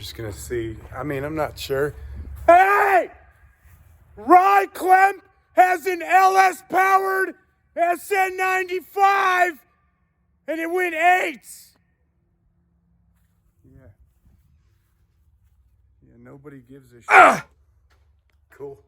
Just gonna see. I mean, I'm not sure. Hey! Rod Clem has an LS powered SN95 and it went 8s. Yeah, nobody gives a shit. Cool.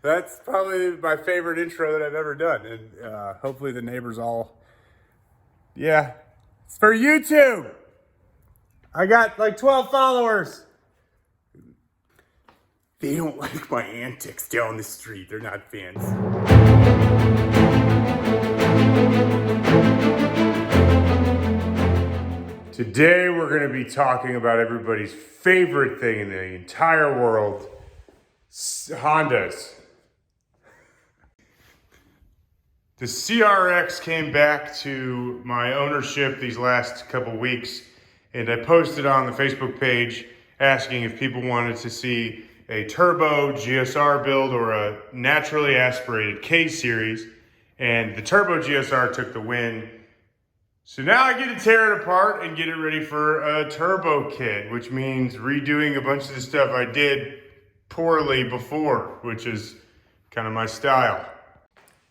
That's probably my favorite intro that I've ever done. And hopefully the neighbors all, yeah, it's for YouTube. I got like 12 followers. They don't like my antics down the street. They're not fans. Today we're going to be talking about everybody's favorite thing in the entire world, Hondas. The CRX came back to my ownership these last couple weeks, and I posted on the Facebook page asking if people wanted to see a turbo GSR build or a naturally aspirated K series, and the turbo GSR took the win. So now I get to tear it apart and get it ready for a turbo kit, which means redoing a bunch of the stuff I did poorly before, which is kind of my style.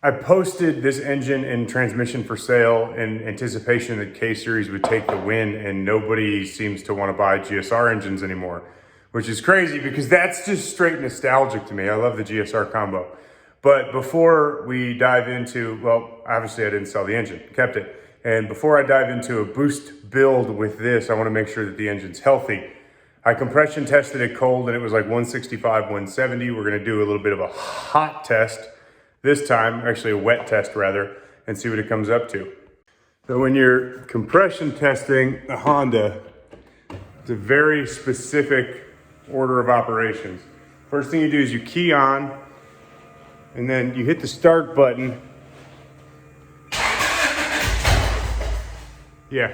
I posted this engine and transmission for sale in anticipation that K-Series would take the win, and nobody seems to want to buy GSR engines anymore, which is crazy because that's just straight nostalgic to me. I love the GSR combo. But before we dive into, well, obviously I didn't sell the engine, kept it. And before I dive into a boost build with this, I want to make sure that the engine's healthy. I compression tested it cold and it was like 165, 170. We're going to do a little bit of a hot test this time, actually a wet test rather, and see what it comes up to. So when you're compression testing a Honda, it's a very specific order of operations. First thing you do is you key on, and then you hit the start button. Yeah,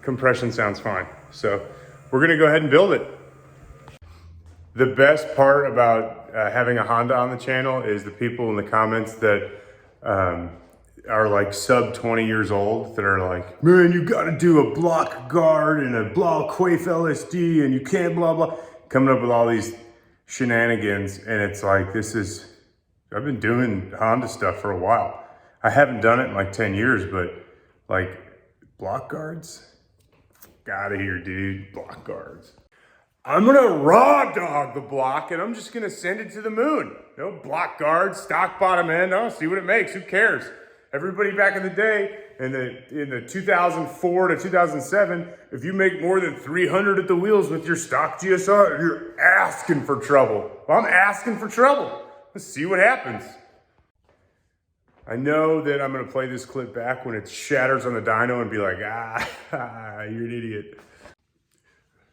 compression sounds fine. So we're gonna go ahead and build it. The best part about having a Honda on the channel is the people in the comments that are like sub 20 years old that are like, man, you gotta do a block guard and a blah quaif LSD and you can't blah blah, coming up with all these shenanigans. And it's like, I've been doing Honda stuff for a while. I haven't done it in like 10 years, but like block guards, outta here, dude, block guards. I'm gonna raw dog the block and I'm just gonna send it to the moon. No block guards, stock bottom end, oh, see what it makes, who cares? Everybody back in the day, in the 2004 to 2007, if you make more than 300 at the wheels with your stock GSR, you're asking for trouble. Well, I'm asking for trouble. Let's see what happens. I know that I'm gonna play this clip back when it shatters on the dyno and be like, you're an idiot.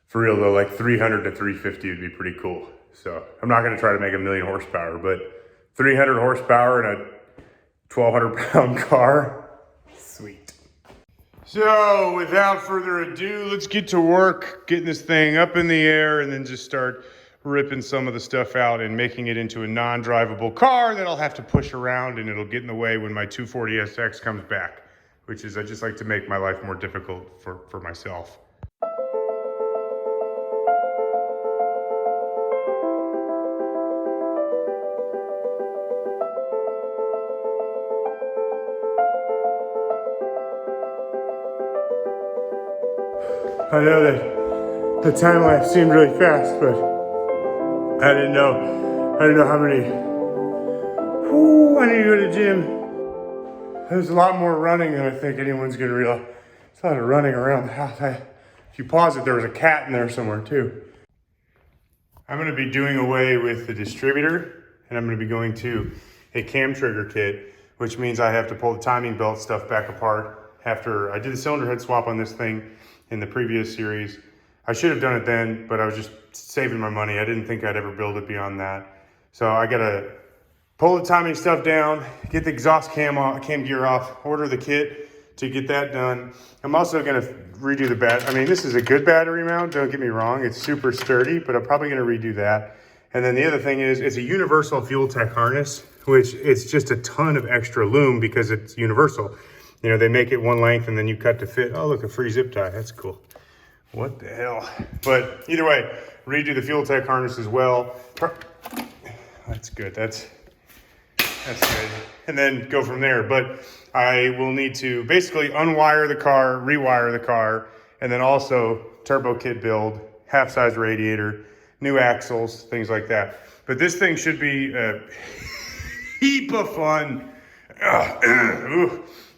For real though, like 300 to 350 would be pretty cool. So I'm not gonna try to make 1,000,000 horsepower, but 300 horsepower in a 1,200 pound car, sweet. So without further ado, let's get to work, getting this thing up in the air and then just start ripping some of the stuff out and making it into a non-drivable car that I'll have to push around and it'll get in the way when my 240SX comes back, which is, I just like to make my life more difficult for myself. I know that the time lapse seemed really fast, but I didn't know how many. I need to go to the gym. There's a lot more running than I think anyone's gonna realize. There's a lot of running around the house. If you pause it, there was a cat in there somewhere too. I'm gonna be doing away with the distributor and I'm gonna be going to a cam trigger kit, which means I have to pull the timing belt stuff back apart after I did the cylinder head swap on this thing in the previous series. I should have done it then, but I was just saving my money. I didn't think I'd ever build it beyond that. So I gotta pull the timing stuff down, get the exhaust cam gear off, order the kit to get that done. I'm also gonna redo the battery. I mean, this is a good battery mount, don't get me wrong. It's super sturdy, but I'm probably gonna redo that. And then the other thing is, it's a universal fuel tech harness, which it's just a ton of extra loom because it's universal. You know, they make it one length and then you cut to fit. Oh, look, a free zip tie, that's cool. What the hell? But either way, redo the fuel tank harness as well. That's good. That's good. And then go from there. But I will need to basically unwire the car, rewire the car, and then also turbo kit build, half-size radiator, new axles, things like that. But this thing should be a heap of fun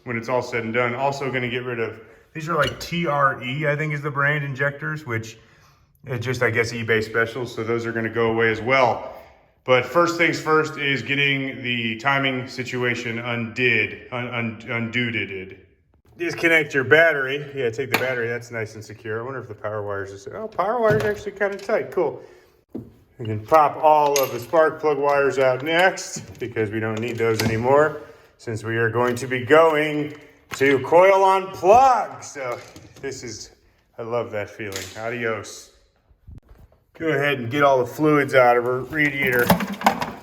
when it's all said and done. Also going to get rid of, these are like TRE, I think is the brand, injectors, which are just, I guess, eBay specials. So those are going to go away as well. But first things first is getting the timing situation undid. Disconnect your battery. Yeah, take the battery. That's nice and secure. I wonder if the power wires are, oh, power wires are actually kind of tight. Cool. We can pop all of the spark plug wires out next because we don't need those anymore since we are going to be going to coil on plug. So this is, I love that feeling. Adios. Go ahead and get all the fluids out of our radiator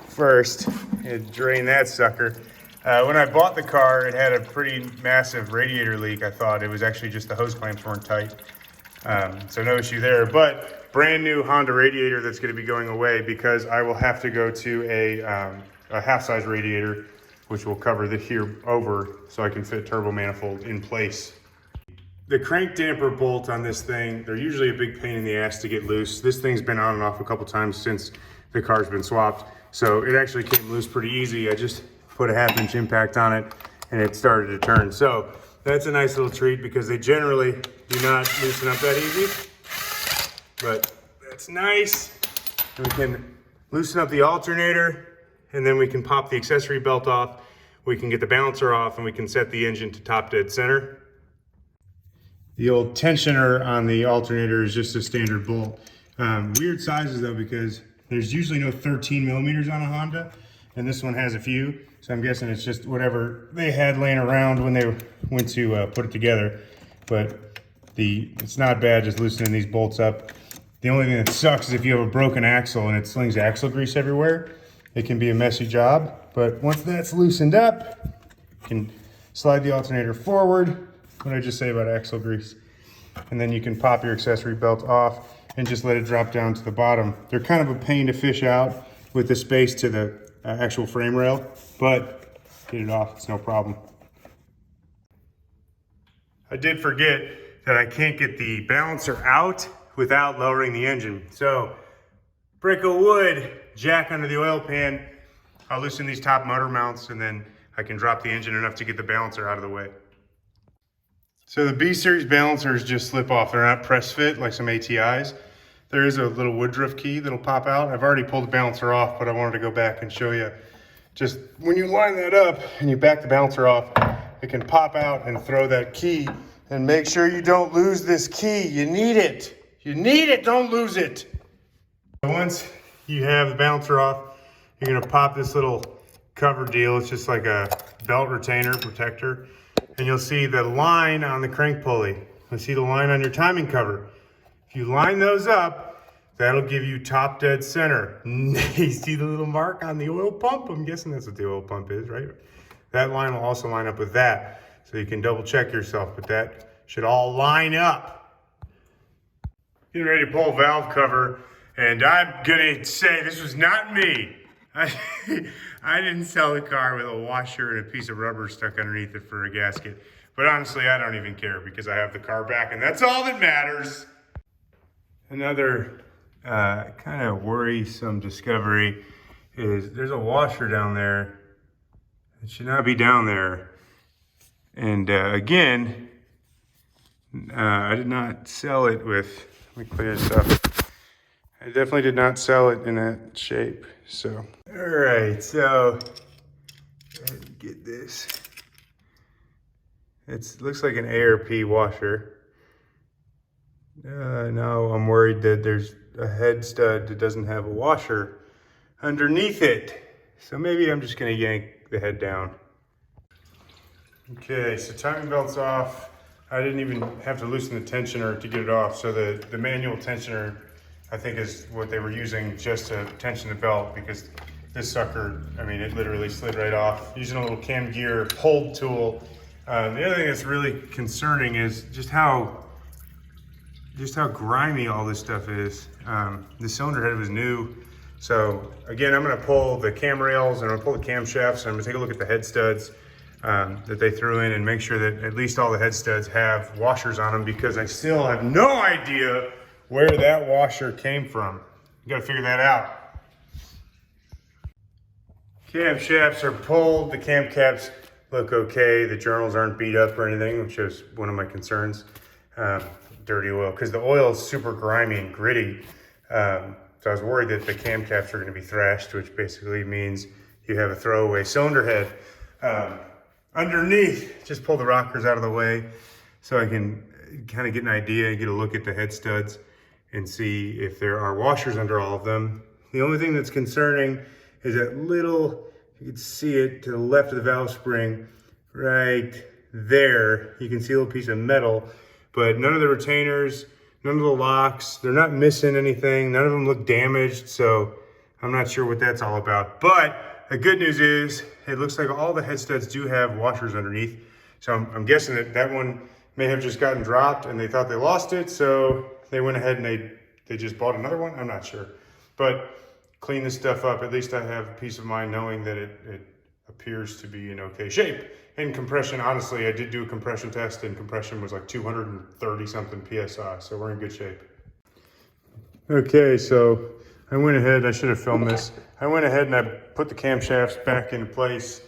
first and drain that sucker. When I bought the car, it had a pretty massive radiator leak. I thought it was actually just the hose clamps weren't tight. So no issue there, but brand new Honda radiator that's going to be going away because I will have to go to a half-size radiator, which will cover the here over so I can fit turbo manifold in place. The crank damper bolt on this thing, they're usually a big pain in the ass to get loose. This thing's been on and off a couple times since the car's been swapped. So it actually came loose pretty easy. I just put a 1/2-inch impact on it and it started to turn. So that's a nice little treat because they generally do not loosen up that easy. But that's nice. And we can loosen up the alternator and then we can pop the accessory belt off. We can get the balancer off and we can set the engine to top dead center. The old tensioner on the alternator is just a standard bolt. Weird sizes though, because there's usually no 13 millimeters on a Honda, and this one has a few. So I'm guessing it's just whatever they had laying around when they went to put it together. But it's not bad just loosening these bolts up. The only thing that sucks is if you have a broken axle and it slings axle grease everywhere, it can be a messy job. But once that's loosened up, you can slide the alternator forward. What did I just say about axle grease? And then you can pop your accessory belt off and just let it drop down to the bottom. They're kind of a pain to fish out with the space to the actual frame rail, but get it off, it's no problem. I did forget that I can't get the balancer out without lowering the engine. So, brick of wood, jack under the oil pan. I'll loosen these top motor mounts and then I can drop the engine enough to get the balancer out of the way. So the B-Series balancers just slip off. They're not press fit like some ATIs. There is a little woodruff key that'll pop out. I've already pulled the balancer off, but I wanted to go back and show you. Just when you line that up and you back the balancer off, it can pop out and throw that key. And make sure you don't lose this key. You need it. You need it, don't lose it. So once you have the balancer off, you're gonna pop this little cover deal. It's just like a belt retainer protector. And you'll see the line on the crank pulley. You'll see the line on your timing cover. If you line those up, that'll give you top dead center. You see the little mark on the oil pump? I'm guessing that's what the oil pump is, right? That line will also line up with that. So you can double check yourself, but that should all line up. Getting ready to pull valve cover, and I'm gonna say this was not me. I didn't sell the car with a washer and a piece of rubber stuck underneath it for a gasket. But honestly, I don't even care because I have the car back and that's all that matters. Another kind of worrisome discovery is there's a washer down there. It should not be down there. And again, I did not sell it with, let me clear this up. I definitely did not sell it in that shape, so. All right, so, get this. It looks like an ARP washer. No, I'm worried that there's a head stud that doesn't have a washer underneath it. So maybe I'm just gonna yank the head down. Okay, so timing belt's off. I didn't even have to loosen the tensioner to get it off. So the manual tensioner, I think, is what they were using just to tension the belt, because this sucker, I mean, it literally slid right off. Using a little cam gear hold tool. The other thing that's really concerning is just how just how grimy all this stuff is. The cylinder head was new. So again, I'm gonna pull the cam rails and I'm gonna pull the camshafts and I'm gonna take a look at the head studs that they threw in and make sure that at least all the head studs have washers on them, because I still have no idea where that washer came from. You gotta figure that out. Camshafts are pulled, the cam caps look okay, the journals aren't beat up or anything, which is one of my concerns. Dirty oil, because the oil is super grimy and gritty. So I was worried that the cam caps are going to be thrashed, which basically means you have a throwaway cylinder head. Underneath, just pull the rockers out of the way so I can kind of get an idea, get a look at the head studs and see if there are washers under all of them. The only thing that's concerning is that little, you can see it to the left of the valve spring, right there. You can see a little piece of metal, but none of the retainers, none of the locks, they're not missing anything. None of them look damaged, so I'm not sure what that's all about. But the good news is, it looks like all the head studs do have washers underneath. So I'm guessing that that one may have just gotten dropped and they thought they lost it, so they went ahead and they just bought another one. I'm not sure. But clean this stuff up. At least I have peace of mind knowing that it appears to be in okay shape. And compression, honestly, I did do a compression test and compression was like 230 something PSI, so we're in good shape. Okay, so I went ahead, I should have filmed this. I went ahead and I put the camshafts back into place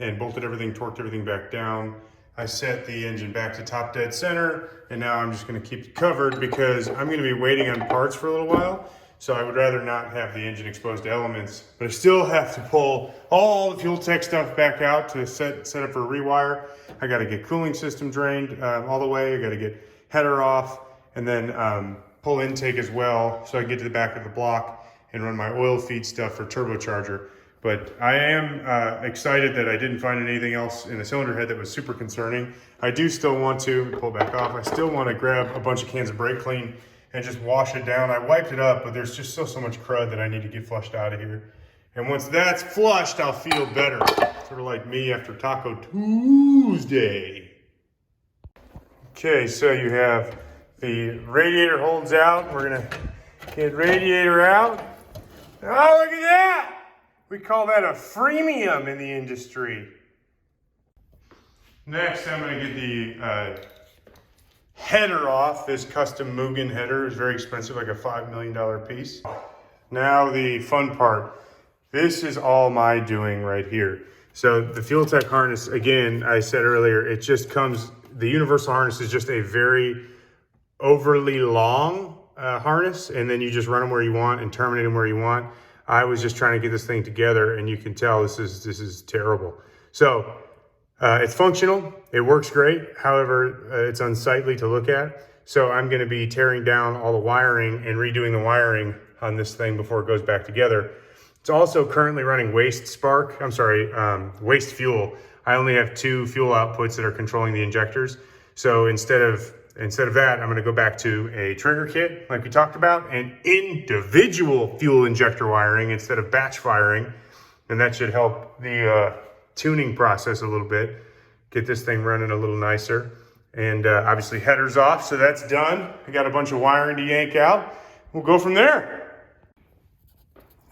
and bolted everything, torqued everything back down. I set the engine back to top dead center, and now I'm just gonna keep it covered because I'm gonna be waiting on parts for a little while. So I would rather not have the engine exposed to elements, but I still have to pull all the fuel tech stuff back out to set up for a rewire. I got to get cooling system drained all the way. I got to get header off and then pull intake as well so I can get to the back of the block and run my oil feed stuff for turbocharger. But I am excited that I didn't find anything else in the cylinder head that was super concerning. I do still want to pull back off. I still want to grab a bunch of cans of brake clean and just wash it down. I wiped it up, but there's just so much crud that I need to get flushed out of here. And once that's flushed, I'll feel better. Sort of like me after Taco Tuesday. Okay, so you have the radiator holds out. We're gonna get radiator out. Oh, look at that! We call that a freemium in the industry. Next, I'm gonna get the header off. This custom Mugen header is very expensive, like a $5 million piece. Now the fun part. This is all my doing right here. So the fuel tech harness, again, I said earlier, it just comes, the universal harness is just a very overly long harness, and then you just run them where you want and terminate them where you want. I was just trying to get this thing together, and you can tell this is terrible. So it's functional, it works great. However, it's unsightly to look at. So I'm gonna be tearing down all the wiring and redoing the wiring on this thing before it goes back together. It's also currently running waste fuel. I only have 2 fuel outputs that are controlling the injectors. So instead of that, I'm gonna go back to a trigger kit like we talked about and individual fuel injector wiring instead of batch firing. And that should help the tuning process a little bit, get this thing running a little nicer. And obviously header's off, so that's done. I got a bunch of wiring to yank out. We'll go from there.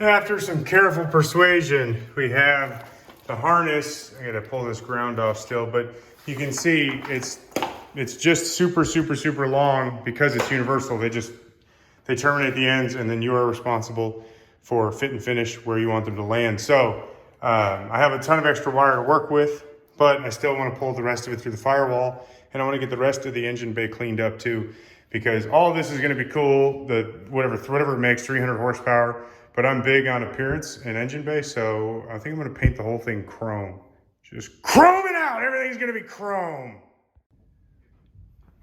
After some careful persuasion, we have the harness. I gotta pull this ground off still, but you can see it's just super long because it's universal. They terminate the ends and then you are responsible for fit and finish where you want them to land. So I have a ton of extra wire to work with, but I still want to pull the rest of it through the firewall, and I want to get the rest of the engine bay cleaned up too, because all of this is going to be cool. Whatever it makes, 300 horsepower, but I'm big on appearance and engine bay, so I think I'm going to paint the whole thing chrome. Just chrome it out. Everything's going to be chrome.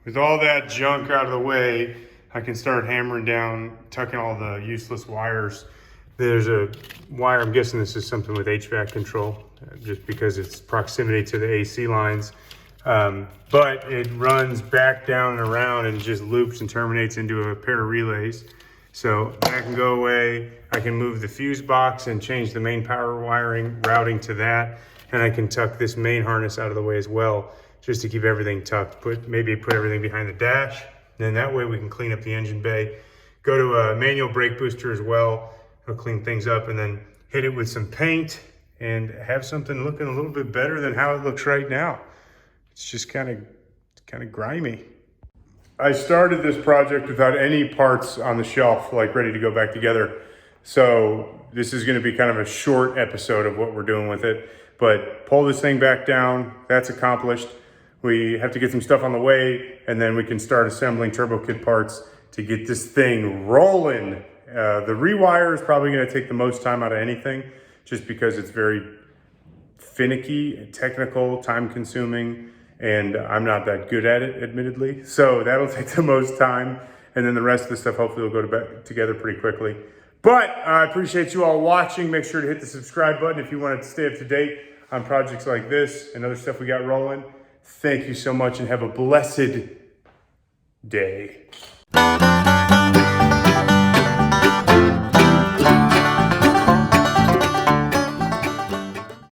With all that junk out of the way, I can start hammering down, tucking all the useless wires. There's a wire, I'm guessing this is something with HVAC control, just because it's proximity to the AC lines. But it runs back down and around and just loops and terminates into a pair of relays. So that can go away. I can move the fuse box and change the main power wiring routing to that. And I can tuck this main harness out of the way as well, just to keep everything tucked. Maybe put everything behind the dash. then that way we can clean up the engine bay. Go to a manual brake booster as well. It'll clean things up, and then hit it with some paint and have something looking a little bit better than how it looks right now. It's just kind of grimy. I started this project without any parts on the shelf, like ready to go back together. So this is gonna be kind of a short episode of what we're doing with it, but pull this thing back down, that's accomplished. We have to get some stuff on the way, and then we can start assembling turbo kit parts to get this thing rolling. The rewire is probably gonna take the most time out of anything, just because it's very finicky, technical, time consuming, and I'm not that good at it, admittedly. So that'll take the most time, and then the rest of the stuff hopefully will go together pretty quickly. But I appreciate you all watching. Make sure to hit the subscribe button if you want to stay up to date on projects like this and other stuff we got rolling. Thank you so much and have a blessed day.